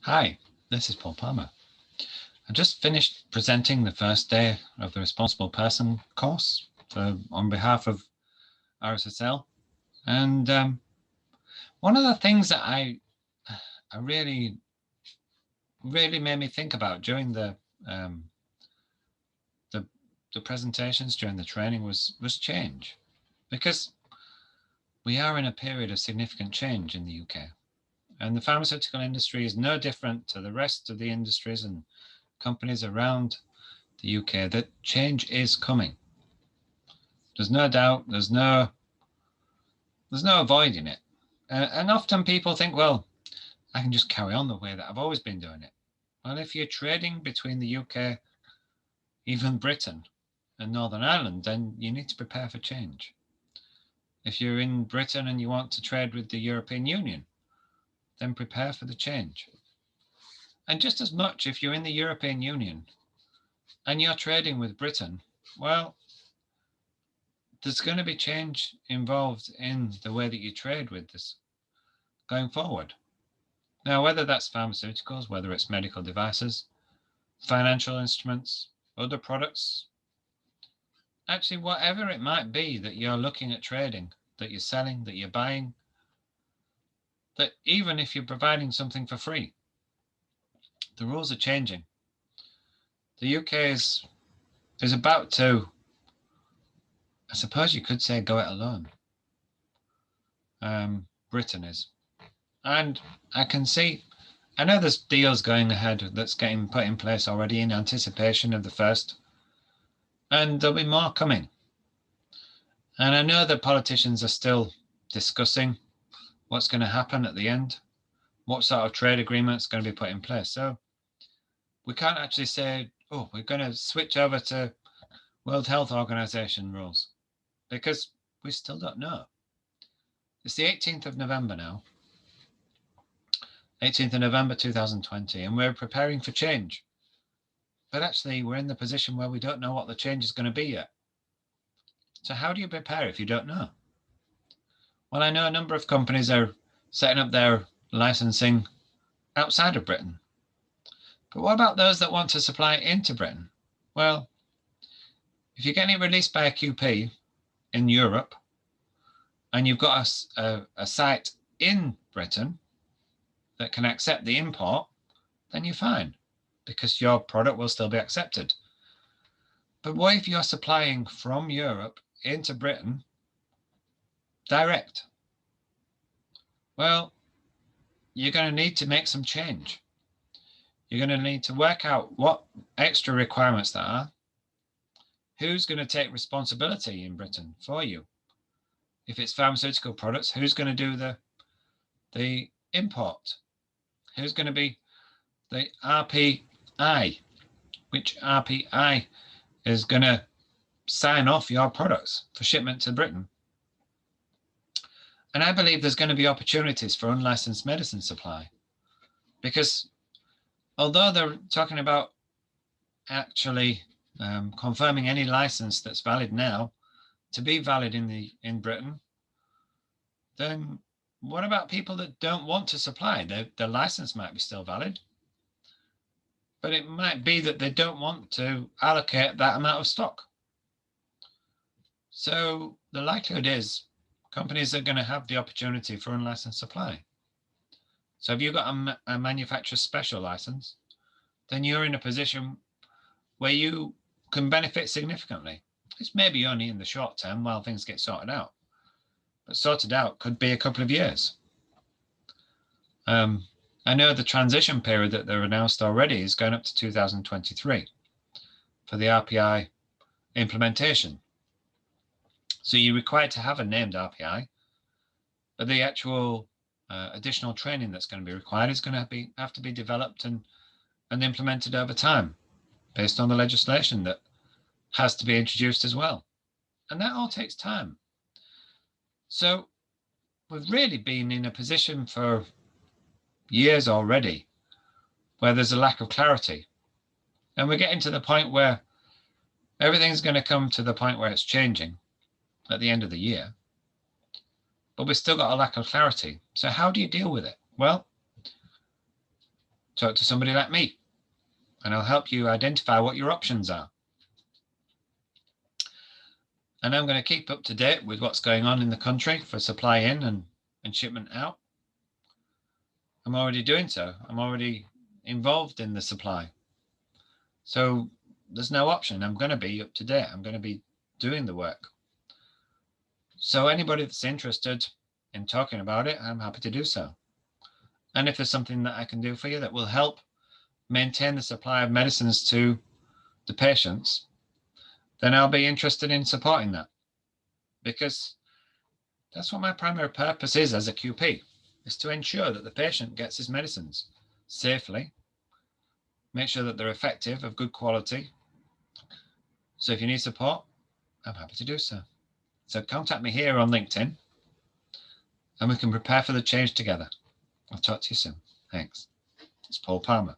Hi, this is Paul Palmer. I just finished presenting the first day of the Responsible Person course on behalf of RSSL. And one of the things that I really made me think about during um, the, the presentations, during the training was change. Because we are in a period of significant change in the UK. And the pharmaceutical industry is no different to the rest of the industries and companies around the UK that change is coming. There's no doubt. There's no avoiding it. And often people think, well, I can just carry on the way that I've always been doing it. Well, if you're trading between the UK, even Britain, and Northern Ireland, then you need to prepare for change. If you're in Britain and you want to trade with the European Union, then prepare for the change. And just as much if you're in the European Union and you're trading with Britain, well, there's going to be change involved in the way that you trade with this going forward. Now, whether that's pharmaceuticals, whether it's medical devices, financial instruments, other products, actually, whatever it might be that you're looking at trading, that you're selling, that you're buying, that even if you're providing something for free, the rules are changing. The UK is about to, I suppose you could say, go it alone. Britain is. And I can see, I know there's deals going ahead that's getting put in place already in anticipation of the first, and there'll be more coming. And I know that politicians are still discussing what's going to happen at the end, what sort of trade agreement's going to be put in place. So we can't actually say, oh, we're going to switch over to World Health Organization rules, because we still don't know. It's the 18th of November now, 18th of November 2020, and we're preparing for change. But actually, we're in the position where we don't know what the change is going to be yet. So how do you prepare if you don't know? Well, I know a number of companies are setting up their licensing outside of Britain. But what about those that want to supply into Britain? Well, if you're getting it released by a QP in Europe and you've got a site in Britain that can accept the import, then you're fine because your product will still be accepted. But what if you're supplying from Europe into Britain direct? Well, you're going to need to make some change. You're going to need to work out what extra requirements there are. Who's going to take responsibility in Britain for you? If it's pharmaceutical products, who's going to do the import? Who's going to be the RPI? Which RPI is going to sign off your products for shipment to Britain? And I believe there's going to be opportunities for unlicensed medicine supply, because although they're talking about actually confirming any license that's valid now to be valid in Britain, then what about people that don't want to supply? Their license might be still valid, but it might be that they don't want to allocate that amount of stock. So the likelihood is companies are going to have the opportunity for unlicensed supply. So if you've got a manufacturer special license, then you're in a position where you can benefit significantly. It's maybe only in the short term while things get sorted out, but sorted out could be a couple of years. I know the transition period that they're announced already is going up to 2023 for the RPI implementation. So you're required to have a named RPI, but the actual additional training that's going to be required is going to have to be developed and implemented over time based on the legislation that has to be introduced as well. And that all takes time. So we've really been in a position for years already where there's a lack of clarity. And we're getting to the point where everything's going to come to the point where it's changing at the end of the year. But we've still got a lack of clarity. So how do you deal with it? Well, talk to somebody like me, and I'll help you identify what your options are. And I'm going to keep up to date with what's going on in the country for supply in and shipment out. I'm already doing so. I'm already involved in the supply. So there's no option. I'm going to be up to date. I'm going to be doing the work. So anybody that's interested in talking about it, I'm happy to do so. And if there's something that I can do for you that will help maintain the supply of medicines to the patients, then I'll be interested in supporting that, because that's what my primary purpose is as a QP, is to ensure that the patient gets his medicines safely, make sure that they're effective, of good quality. So if you need support, I'm happy to do so. So contact me here on LinkedIn and we can prepare for the change together. I'll talk to you soon. Thanks. It's Paul Palmer.